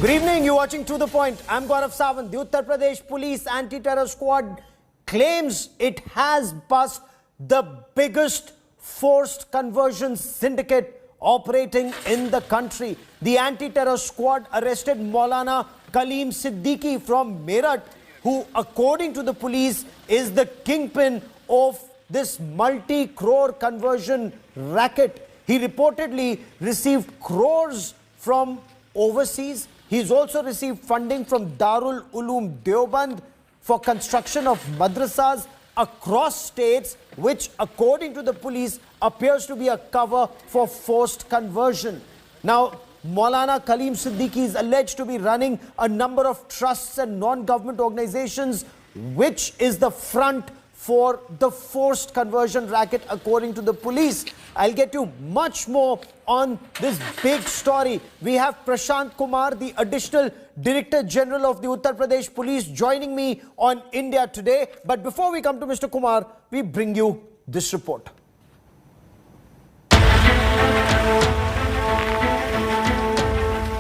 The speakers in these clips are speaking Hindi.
Good evening, you're watching To The Point. I'm Gaurav Sawant. The Uttar Pradesh Police Anti-Terror Squad claims it has bust the biggest forced conversion syndicate operating in the country. The Anti-Terror Squad arrested Maulana Kaleem Siddiqui from Meerut, who, according to the police, is the kingpin of this multi-crore conversion racket. He reportedly received crores from overseas. He's also received funding from Darul Uloom Deoband for construction of madrasas across states, which, according to the police, appears to be a cover for forced conversion. Now, Maulana Kaleem Siddiqui is alleged to be running a number of trusts and non-government organizations, which is the front for the forced conversion racket, according to the police. I'll get you much more on this big story. We have Prashant Kumar, the Additional Director General of the Uttar Pradesh Police, joining me on India Today. But before we come to Mr. Kumar, we bring you this report.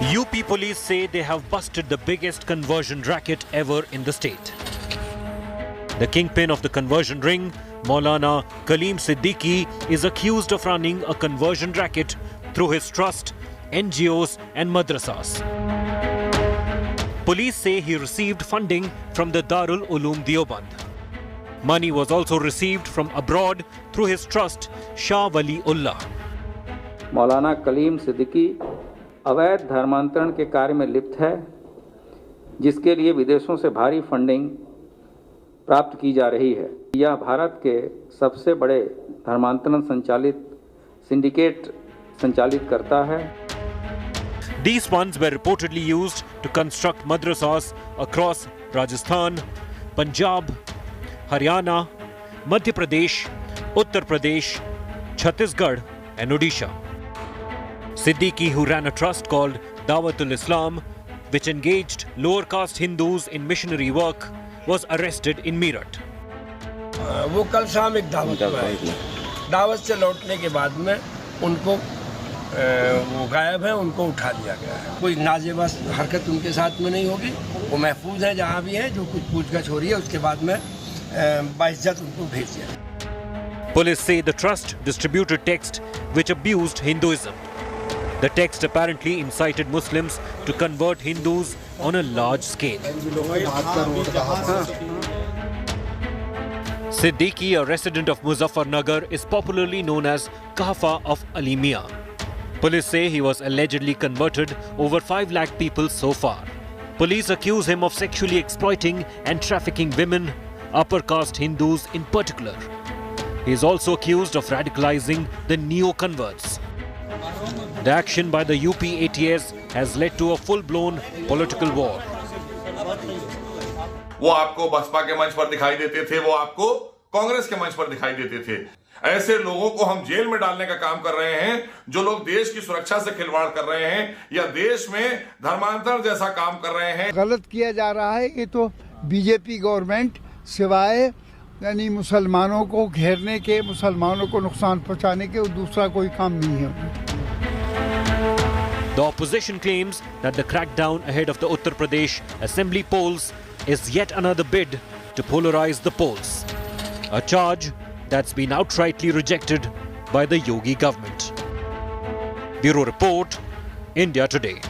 UP police say they have busted the biggest conversion racket ever in the state. The kingpin of the conversion ring, Maulana Kaleem Siddiqui, is accused of running a conversion racket through his trust, NGOs and madrasas. Police say he received funding from the Darul Uloom Deoband. Money was also received from abroad through his trust, Shah Wali Ullah. मौलाना कलीम सिद्दीकी अवैध धर्मांतरण के कार्य में लिप्त है, जिसके लिए विदेशों से भारी फंडिंग प्राप्त की जा रही है। यह भारत के सबसे बड़े धर्मांतरण संचालित सिंडिकेट संचालित करता है। These funds were reportedly used to construct madrasas across Rajasthan, Punjab, Haryana, Madhya Pradesh, Uttar Pradesh, Chhattisgarh and Odisha. Siddiqui, who ran a trust called Dawatul Islam, which engaged lower caste Hindus in missionary work, was arrested in Meerut. वो कल शाम एक दावत में आए। दावत से लौटने के बाद में उनको वो गायब है, उनको उठा लिया गया है। कोई नाजेबा हरकत उनके साथ में नहीं होगी, वो महफूज है जहाँ भी है। जो कुछ पूछताछ हो रही है उसके बाद में बाइज्जत उनको भेज दिया। Police say the trust distributed text which abused Hinduism. The text apparently incited Muslims to convert Hindus on a large scale. Siddiqui, a resident of Muzaffarnagar, is popularly known as Kahfa of Ali Mian. Police say he was allegedly converted over 5 lakh people so far. Police accuse him of sexually exploiting and trafficking women, upper caste Hindus in particular. He is also accused of radicalizing the neo-converts. The action by the UP ATS has led to a full-blown political war. वो आपको बसपा के मंच पर दिखाई देते थे, वो आपको कांग्रेस के मंच पर दिखाई देते थे। ऐसे लोगों को हम जेल में डालने का काम कर रहे हैं, जो लोग देश की सुरक्षा से खिलवाड़ कर रहे हैं या देश में धर्मांतरण जैसा काम कर रहे हैं। गलत किया जा रहा है। ये तो बीजेपी गवर्नमेंट सिवाय यानी मुसलमानों को घेरने के, मुसलमानों को नुकसान पहुंचाने के दूसरा कोई काम नहीं है। The opposition claims that the crackdown ahead of the Uttar Pradesh assembly polls is yet another bid to polarize the polls, a charge that's been outrightly rejected by the Yogi government. Bureau Report, India Today.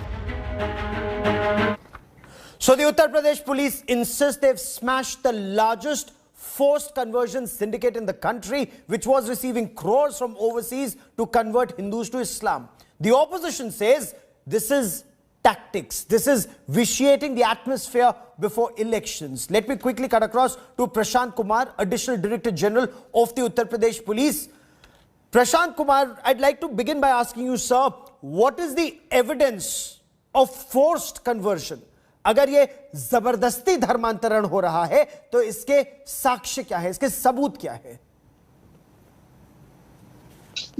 So the Uttar Pradesh police insist they've smashed the largest forced conversion syndicate in the country, which was receiving crores from overseas to convert Hindus to Islam. The opposition says this is tactics. This is vitiating the atmosphere before elections. Let me quickly cut across to Prashant Kumar, Additional Director General of the Uttar Pradesh Police. Prashant Kumar, I'd like to begin by asking you, sir, what is the evidence of forced conversion? अगर ये जबरदस्ती धर्मांतरण हो रहा है तो इसके साक्ष्य क्या है, इसके सबूत क्या है?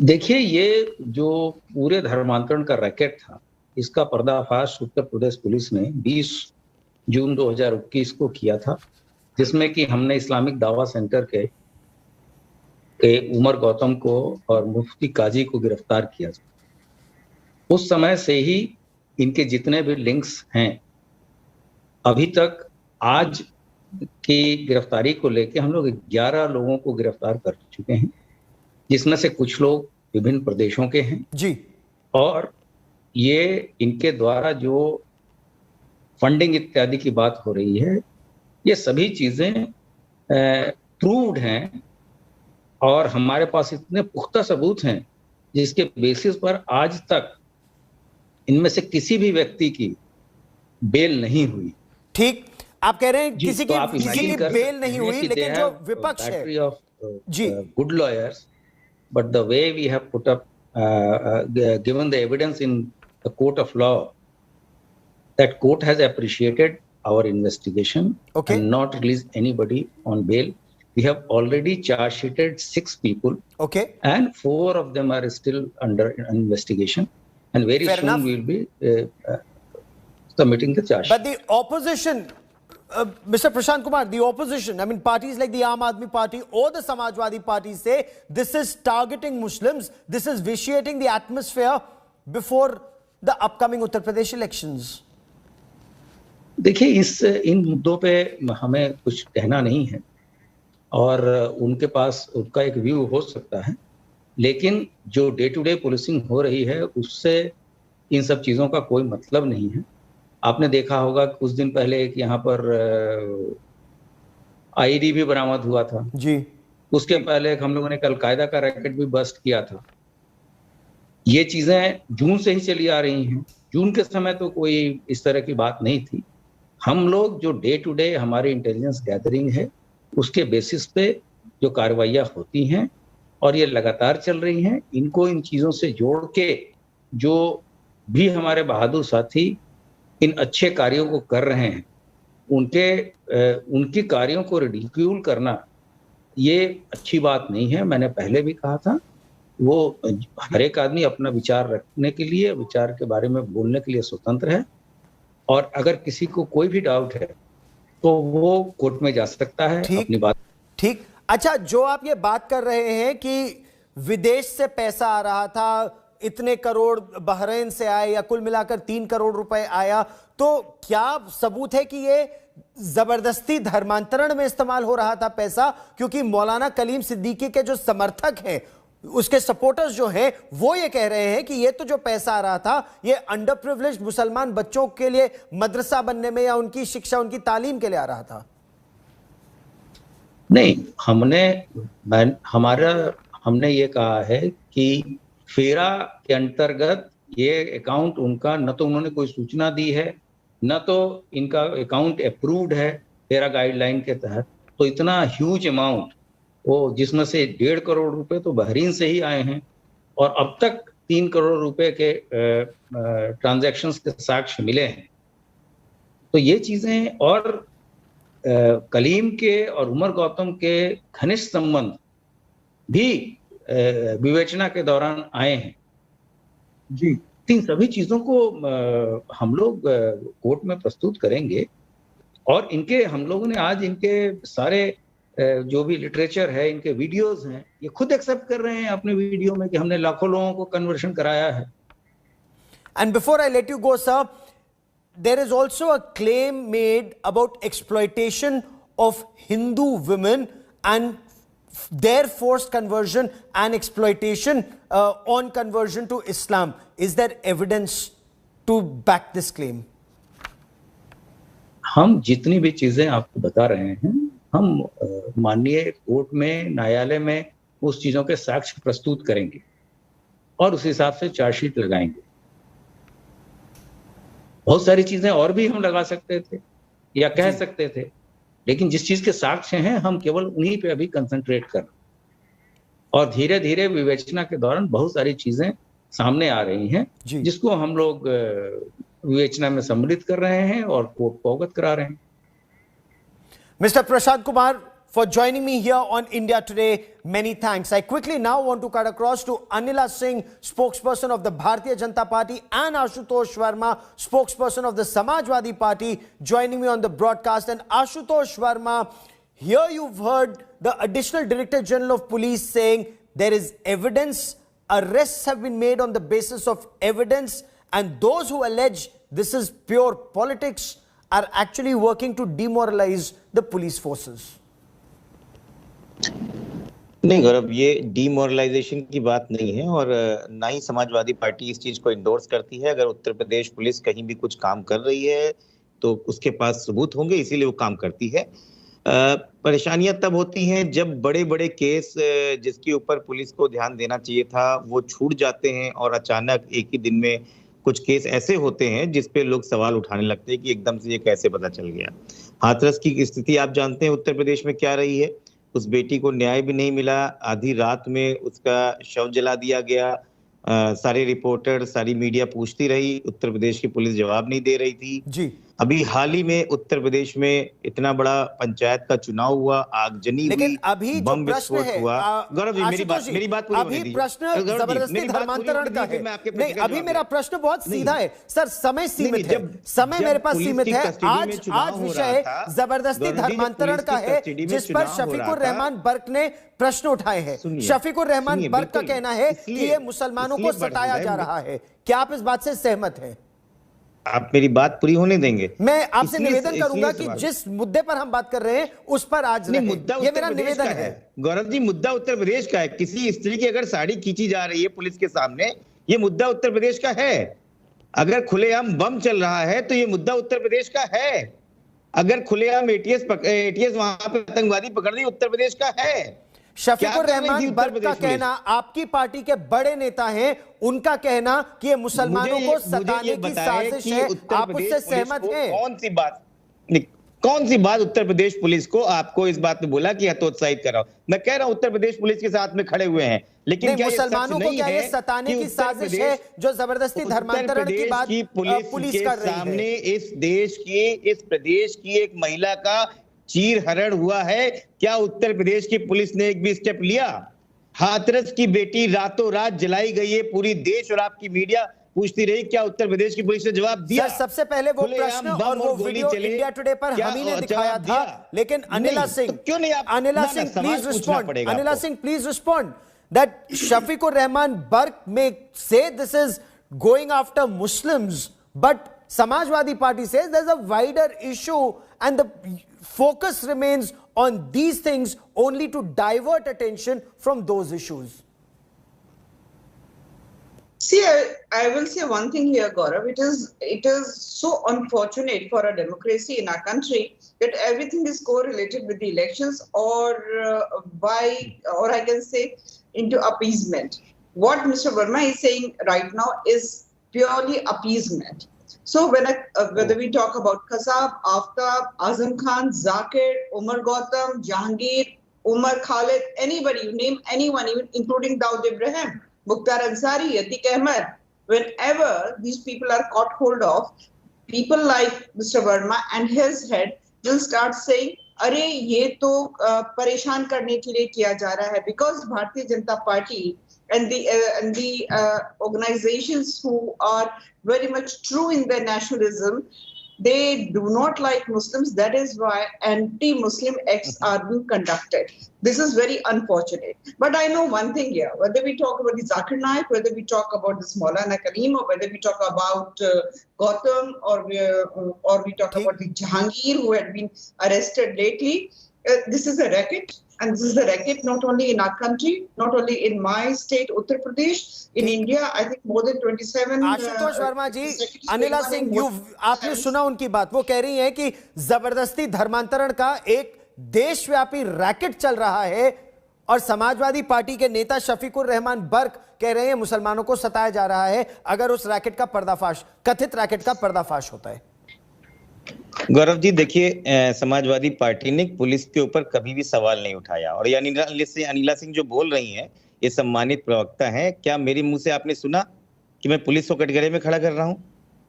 देखिए, ये जो पूरे धर्मांतरण का रैकेट था, इसका पर्दाफाश उत्तर प्रदेश पुलिस ने 20 जून 2021 को किया था, जिसमें कि हमने इस्लामिक दावा सेंटर के उमर गौतम को और मुफ्ती काजी को गिरफ्तार किया। उस समय से ही इनके जितने भी लिंक्स हैं, अभी तक आज की गिरफ्तारी को लेकर हम लोग 11 लोगों को गिरफ्तार कर चुके हैं, जिसमें से कुछ लोग विभिन्न प्रदेशों के हैं जी। और ये इनके द्वारा जो फंडिंग इत्यादि की बात हो रही है, ये सभी चीजें प्रूव्ड हैं और हमारे पास इतने पुख्ता सबूत हैं जिसके बेसिस पर आज तक इनमें से किसी भी व्यक्ति की बेल नहीं हुई। ठीक, आप कह रहे हैं किसी तो की बेल नहीं हुई, लेकिन जो विपक्ष है जी, good lawyers, but the way we have put up given the evidence in the court of law, that court has appreciated our investigation and not released anybody on bail. We have already charge sheeted 6 people, and 4 of them are still under investigation, and very soon we will be submitting the charge. But the opposition, Mr. Prashant Kumar, the opposition, I mean parties like the Aam Aadmi Party or the Samajwadi Party say this is targeting Muslims, this is vitiating the atmosphere before the upcoming Uttar Pradesh elections. देखिए, इन मुद्दों पे हमें कुछ कहना नहीं है और उनके पास उनका एक व्यू हो सकता है, लेकिन जो डे टू डे पुलिसिंग हो रही है उससे इन सब चीज़ों का कोई मतलब नहीं है। आपने देखा होगा कुछ दिन पहले एक यहाँ पर आईडी भी बरामद हुआ था जी। उसके पहले हम लोगों ने अलकायदा का रैकेट भी बस्ट किया था। ये चीज़ें जून से ही चली आ रही हैं। जून के समय तो कोई इस तरह की बात नहीं थी। हम लोग जो डे टू डे हमारी इंटेलिजेंस गैदरिंग है उसके बेसिस पे जो कार्रवाइयाँ होती हैं और ये लगातार चल रही हैं, इनको इन चीज़ों से जोड़ के जो भी हमारे बहादुर साथी इन अच्छे कार्यों को कर रहे हैं उनके कार्यों को रिडिक्यूल करना ये अच्छी बात नहीं है। मैंने पहले भी कहा था, वो हर एक आदमी अपना विचार रखने के लिए, विचार के बारे में बोलने के लिए स्वतंत्र है और अगर किसी को कोई भी डाउट है तो वो कोर्ट में जा सकता है अपनी बात। ठीक, अच्छा, जो आप ये बात कर रहे हैं कि विदेश से पैसा आ रहा था, इतने करोड़ बहरीन से आए या कुल मिलाकर 3 करोड़ रुपए आया, तो क्या सबूत है कि ये जबरदस्ती धर्मांतरण में इस्तेमाल हो रहा था पैसा? क्योंकि मौलाना कलीम सिद्दीकी के जो समर्थक हैं, उसके सपोर्टर्स जो हैं, वो ये कह रहे हैं कि ये तो जो पैसा आ रहा था ये अंडर प्रिविलेज्ड मुसलमान बच्चों के लिए मदरसा बनने में या उनकी शिक्षा, उनकी तालीम के लिए आ रहा था। नहीं, हमने ये कहा है कि फेरा के अंतर्गत ये अकाउंट उनका न तो उन्होंने कोई सूचना दी है, न तो इनका अकाउंट अप्रूव्ड है फेरा गाइडलाइन के तहत। तो इतना ह्यूज अमाउंट, वो जिसमें से 1.5 करोड़ रुपए तो बहरीन से ही आए हैं और अब तक 3 करोड़ रुपए के ट्रांजैक्शंस के साक्ष्य मिले हैं। तो ये चीजें और कलीम के और उमर गौतम के घनिष्ठ संबंध भी विवेचना के दौरान आए हैं जी। इन सभी चीजों को हम लोग कोर्ट में प्रस्तुत करेंगे और हम लोगों ने आज इनके सारे जो भी लिटरेचर है, इनके वीडियोस हैं, ये खुद एक्सेप्ट कर रहे हैं अपने वीडियो में कि हमने लाखों लोगों को कन्वर्शन कराया है। And before I let you go sir, there is also a claim made about exploitation of Hindu women and their forced conversion and exploitation on conversion to Islam. Is there evidence to back this claim? हम जितनी भी चीजें आपको बता रहे हैं, हम माननीय कोर्ट में, न्यायालय में उस चीजों के साक्ष्य प्रस्तुत करेंगे और उस हिसाब से चार्जशीट लगाएंगे। बहुत सारी चीजें और भी हम लगा सकते थे या कह सकते थे, लेकिन जिस चीज के साक्ष्य हैं हम केवल उन्हीं पे अभी कंसंट्रेट कर रहे हैं और धीरे धीरे विवेचना के दौरान बहुत सारी चीजें सामने आ रही हैं जिसको हम लोग विवेचना में सम्मिलित कर रहे हैं और कोर्ट को अवगत करा रहे हैं। Mr. Prashant Kumar, for joining me here on India Today, many thanks. I quickly now want to cut across to Anila Singh, spokesperson of the Bharatiya Janata Party, and Ashutosh Verma, spokesperson of the Samajwadi Party, joining me on the broadcast. And Ashutosh Verma, here you've heard the Additional Director General of Police saying there is evidence, arrests have been made on the basis of evidence, and those who allege this is pure politics are actually working to demoralize the police forces. नहीं गौरव, ये डीमोरलाइजेशन की बात नहीं है और ना ही समाजवादी पार्टी इस चीज को इंडोर्स करती है। अगर उत्तर प्रदेश पुलिस कहीं भी कुछ काम कर रही है तो उसके पास सबूत होंगे, इसीलिए वो काम करती है। परेशानियां तब होती हैं जब बड़े बड़े केस जिसके ऊपर पुलिस को ध्यान देना चाहिए था वो छूट जाते हैं और अचानक एक ही दिन में कुछ केस ऐसे होते हैं जिसपे लोग सवाल उठाने लगते हैं कि एकदम से ये कैसे पता चल गया। हाथरस की स्थिति आप जानते हैं उत्तर प्रदेश में क्या रही है। उस बेटी को न्याय भी नहीं मिला, आधी रात में उसका शव जला दिया गया। सारे रिपोर्टर, सारी मीडिया पूछती रही, उत्तर प्रदेश की पुलिस जवाब नहीं दे रही थी जी। अभी हाल ही में उत्तर प्रदेश में इतना बड़ा पंचायत का चुनाव हुआ, आगजनी हुई, अभी बम विस्फोट हुआ। गौरव जी, मेरी बात पूरी होने दीजिए। अभी प्रश्न जबरदस्ती धर्मांतरण का है। नहीं, अभी मेरा प्रश्न बहुत सीधा है सर, समय सीमित है, समय मेरे पास सीमित है। आज विषय जबरदस्ती धर्मांतरण का है जिस पर शफीकुर रहमान बर्क ने प्रश्न उठाए हैं। शफीकुर रहमान बर्क का कहना है कि ये मुसलमानों को सताया जा रहा है। क्या आप इस बात से सहमत हैं? आप मेरी बात पूरी होने देंगे? मैं आपसे निवेदन करूंगा कि जिस मुद्दे पर हम बात कर रहे हैं उस पर आज मुद्दा ये मेरा निवेदन है। गौरव जी, मुद्दा उत्तर प्रदेश का है। किसी स्त्री की अगर साड़ी खींची जा रही है पुलिस के सामने, ये मुद्दा उत्तर प्रदेश का है। अगर खुलेआम बम चल रहा है तो ये मुद्दा उत्तर प्रदेश का है। अगर खुलेआम एटीएस वहां पे आतंकवादी पकड़ दी, उत्तर प्रदेश का है। शफीकुर रहमान बर्क का कहना, आपकी पार्टी के बड़े नेता हैं, उनका कहना कि ये मुसलमानों को सताने की साजिश है। आप उससे सहमत हैं? कौन सी बात उत्तर प्रदेश पुलिस को आपको इस बात में बोला कि हतोत्साहित कराओ? मैं कह रहा हूं उत्तर प्रदेश पुलिस के साथ में खड़े हुए हैं, लेकिन क्या मुसलमानों को क्या ये सताने की साजिश है जो जबरदस्ती धर्मांतरण की बात पुलिस कर रही है? सामने इस प्रदेश की एक महिला का चीरहरण हुआ है, क्या उत्तर प्रदेश की पुलिस ने एक भी स्टेप लिया? हाथरस की बेटी रातों रात जलाई गई है, पूरी देश और आपकी मीडिया पूछती रही, क्या उत्तर प्रदेश की पुलिस ने जवाब दिया? सबसे पहले वो प्रश्न और वो वीडियो इंडिया टुडे पर हम ही ने दिखाया था, लेकिन अनिला सिंह, क्यों नहीं आप Anila Singh please respond, Anila Singh please respond that Shafiqur Rahman Barq may say this is going after Muslims, but Samajwadi Party says there's a wider issue and the focus remains on these things only to divert attention from those issues. See, I will say one thing here, Gaurav. It is so unfortunate for a democracy in our country that everything is correlated with the elections or I can say into appeasement. What Mr. Verma is saying right now is purely appeasement. So whether we talk about Kasab, Aftab, Azam Khan, Zakir, Umar Gautam, Jahangir, Umar Khalid, anybody, you name anyone, even including Dawood Ibrahim, Mukhtar Ansari, Atiq Ahmed, whenever these people are caught hold of, people like Mr. Verma and his head will start saying, अरे ये तो परेशान करने के लिए किया जा रहा है, because Bharatiya Janata Party and the organizations who are very much true in their nationalism, they do not like Muslims. That is why anti-Muslim acts are being conducted. This is very unfortunate. But I know one thing here, whether we talk about the Zakir Naik, whether we talk about this Maulana Kaleem, or whether we talk about Gautam, or we talk about the Jahangir who had been arrested lately, this is a racket. And this is a racket not only in our country, not only in my state, Uttar Pradesh, in India, I think more than 27. Ashutosh Verma जी, अनिला सिंह, आपने सुना उनकी बात, वो कह रही हैं कि जबरदस्ती धर्मांतरण का एक देशव्यापी रैकेट चल रहा है और समाजवादी पार्टी के नेता शफीकुर रहमान बर्क कह रहे हैं मुसलमानों को सताया जा रहा है अगर उस रैकेट का पर्दाफाश, कथित रैकेट का पर्दाफाश होता है। गौरव जी देखिए, समाजवादी पार्टी ने पुलिस के ऊपर कभी भी सवाल नहीं उठाया और ये अनिला सिंह जो बोल रही हैं, ये सम्मानित प्रवक्ता हैं। क्या मेरे मुंह से आपने सुना कि मैं पुलिस को कटघरे में खड़ा कर रहा हूं?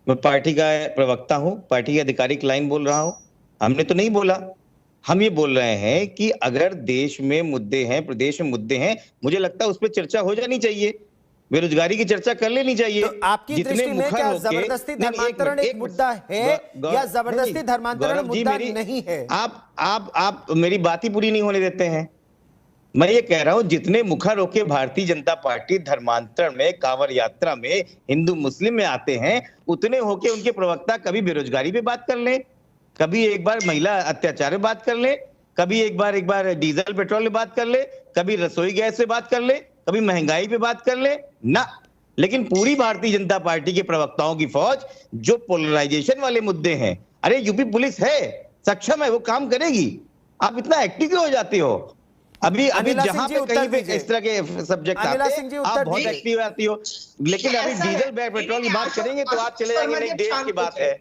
मैं पार्टी का प्रवक्ता हूं, पार्टी की आधिकारिक लाइन बोल रहा हूं। हमने तो नहीं बोला। हम ये बोल रहे हैं कि अगर देश में मुद्दे हैं, प्रदेश में मुद्दे हैं, मुझे लगता है उस पर चर्चा हो जानी चाहिए, बेरोजगारी की चर्चा कर लेनी चाहिए। तो आपकी दृष्टि में क्या जबरदस्ती धर्मांतरण एक मुद्दा है या जबरदस्ती धर्मांतरण मुद्दा नहीं है? आप मेरी बात ही पूरी नहीं होने देते हैं। मैं ये कह रहा हूं जितने मुखर होके भारतीय जनता पार्टी धर्मांतरण में, कांवड़ यात्रा में, हिंदू मुस्लिम में आते हैं, उतने होके उनके प्रवक्ता कभी बेरोजगारी पे बात कर ले, कभी एक बार महिला अत्याचार पे बात कर ले, कभी एक बार डीजल पेट्रोल पे बात कर ले, कभी रसोई गैस पे बात कर ले, कभी महंगाई पे बात कर ले ना। लेकिन पूरी भारतीय जनता पार्टी के प्रवक्ताओं की फौज जो पोलराइजेशन वाले मुद्दे हैं, अरे यूपी पुलिस है, सक्षम है, वो काम करेगी। आप इतना एक्टिव क्यों हो जाते हो? अभी जहां पे कहीं पे इस तरह के सब्जेक्ट आते हैं आप बहुत एक्टिव आती हो, लेकिन अभी डीजल पेट्रोल की बात करेंगे तो आप चले जाएंगे नहीं, देश की बात है।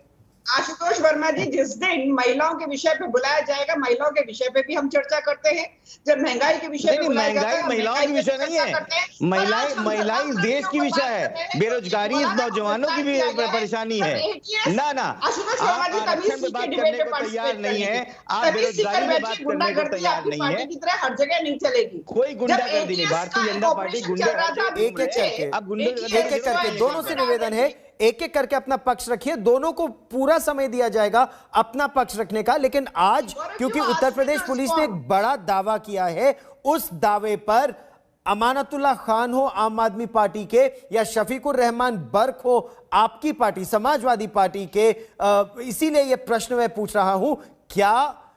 आशुतोष वर्मा जी, जिस दिन महिलाओं के विषय पे बुलाया जाएगा, महिलाओं के विषय पे भी हम चर्चा करते हैं। जब महंगाई के विषय पे बुलाया जाता है, महिलाओं के विषय नहीं है, महिलाएं इस देश की विषय है, बेरोजगारी इस नौजवानों की भी परेशानी है। ना आप आरक्षण पे बात करने को तैयार नहीं है, आप बेरोजगारी पे बात करने को तैयार नहीं है, की तरह हर जगह नहीं चलेगी। कोई गुंडागर्दी नहीं, भारतीय जनता पार्टी एक एक करके दोनों से निवेदन है, एक एक करके अपना पक्ष रखिए, दोनों को पूरा समय दिया जाएगा अपना पक्ष रखने का। लेकिन आज क्योंकि उत्तर प्रदेश पुलिस ने एक बड़ा दावा किया है, उस दावे पर अमानतुल्लाह खान हो आम आदमी पार्टी के या शफीकुर रहमान बर्क हो आपकी पार्टी समाजवादी पार्टी के, इसीलिए यह प्रश्न मैं पूछ रहा हूं, क्या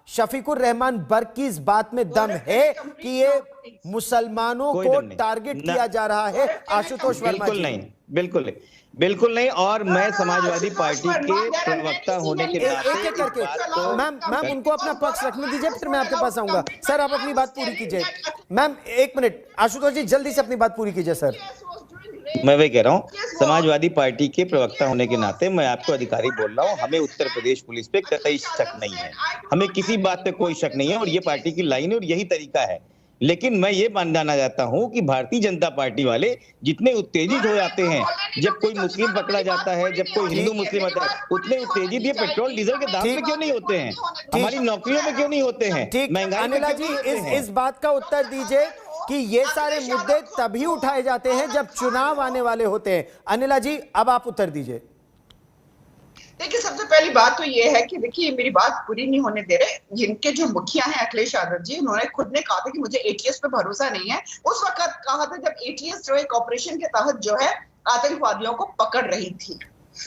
शफीकुर रहमान बर्क की इस बात में दम है कि ये मुसलमानों को टारगेट किया जा रहा है? आशुतोष वर्मा जी, बिल्कुल नहीं। और मैं समाजवादी पार्टी के प्रवक्ता होने के नाते एक एक करके मैम उनको अपना पक्ष रखने दीजिए, फिर मैं आपके पास आऊंगा। सर आप अपनी बात पूरी कीजिए। मैम एक मिनट, आशुतोष जी जल्दी से अपनी बात पूरी कीजिए। सर मैं वही कह रहा हूँ, समाजवादी पार्टी के प्रवक्ता होने के नाते मैं आपको अधिकारी बोल रहा हूँ, हमें उत्तर प्रदेश पुलिस पे कतई शक नहीं है, हमें किसी बात पे कोई शक नहीं है, और ये पार्टी की लाइन है और यही तरीका है। लेकिन मैं ये जानना चाहता हूं कि भारतीय जनता पार्टी वाले जितने उत्तेजित हो जाते हैं जब कोई मुस्लिम पकड़ा जाता है, जब कोई हिंदू मुस्लिम आता है, उतने उत्तेजित ये पेट्रोल डीजल के दाम पे क्यों नहीं होते हैं, हमारी नौकरियों में क्यों नहीं होते हैं? अनिला जी इस बात का उत्तर दीजिए कि ये सारे मुद्दे तभी उठाए जाते हैं जब चुनाव आने वाले होते हैं। अनिला जी अब आप उत्तर दीजिए। देखिए, सबसे पहली बात तो ये है कि देखिए मेरी बात पूरी नहीं होने दे रहे। जिनके जो मुखिया हैं अखिलेश यादव जी, उन्होंने खुद ने कहा था कि मुझे एटीएस पे भरोसा नहीं है। उस वक्त कहा था जब एटीएस जो एक ऑपरेशन के तहत जो है आतंकवादियों को पकड़ रही थी।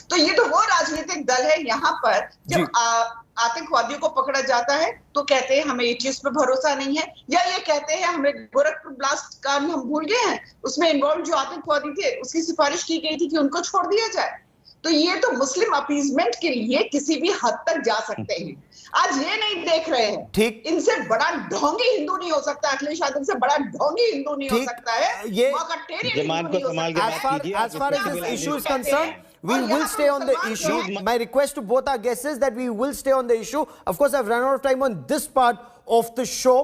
तो ये तो वो राजनीतिक दल है यहाँ पर, जब आतंकवादियों को पकड़ा जाता है तो कहते हैं हमें एटीएस पे भरोसा नहीं है, या ये कहते हैं हमें गोरखपुर ब्लास्ट कांड हम भूल गए हैं, उसमें इन्वॉल्व जो आतंकवादी थे उसकी सिफारिश की गई थी कि उनको छोड़ दिया जाए। तो ये तो मुस्लिम अपीजमेंट के लिए किसी भी हद तक जा सकते हैं। आज ये नहीं देख रहे हैं, ठीक, इनसे बड़ा ढोंगी हिंदू नहीं हो सकता, अखिलेश यादव से बड़ा ढोंगी हिंदू नहीं हो सकता है। ये जमान को संभाल के बात कीजिए। As far as this issue is concerned, we will stay on the issue. My request to both our guests is that we will stay on the issue. Of course, I've run out of time on this part of the show.